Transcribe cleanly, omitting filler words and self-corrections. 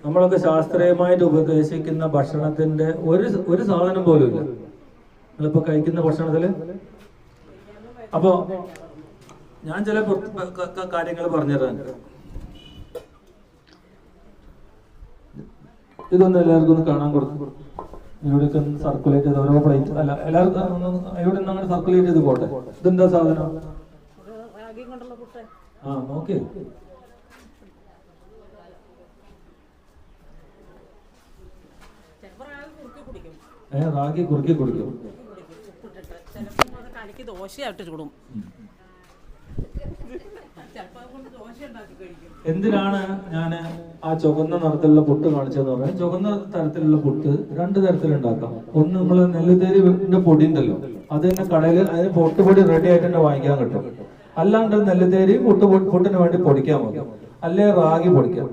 നമ്മളൊക്കെ ശാസ്ത്രീയമായിട്ട് ഉപദേശിക്കുന്ന ഭക്ഷണത്തിന്റെ ഒരു സാധനം പോലും ഇല്ല നിങ്ങളിപ്പോ കഴിക്കുന്ന ഭക്ഷണത്തില്. അപ്പോ ഞാൻ ചില കാര്യങ്ങൾ പറഞ്ഞുതരാൻ. ഇതൊന്നും എല്ലാവർക്കും ഒന്ന് കാണാൻ കൊടുത്തു. ഇവിടെയൊക്കെ സർക്കുലേറ്റ് ചെയ്ത് ഓരോ പ്ലേറ്റ് അല്ല എല്ലാവർക്കും ഇവിടെ നിന്ന് അങ്ങനെ സർക്കുലേറ്റ് ചെയ്ത് പോട്ടെ. ഇതെന്താ സാധനം? ആ നോക്കി റാഗി കുറുക്കി കുടിക്കും. എന്തിനാണ് ഞാൻ ആ ചുവന്ന നിറത്തിലുള്ള പുട്ട് കാണിച്ചതെന്ന് പറഞ്ഞാൽ, ചുവന്ന തരത്തിലുള്ള പുട്ട് രണ്ട് തരത്തിലുണ്ടാക്കാം. ഒന്ന് നമ്മൾ നെല്ലുതേരിന്റെ പൊടി ഉണ്ടല്ലോ, അത് തന്നെ കടയിൽ അതിന് പൊട്ടുപൊടി റെഡി ആയിട്ട് തന്നെ വാങ്ങിക്കാൻ കിട്ടും. അല്ലാണ്ട് നെല്ലുതേരി പുട്ടിന് വേണ്ടി പൊടിക്കാൻ മതി, അല്ലെ റാഗി പൊടിക്കാം.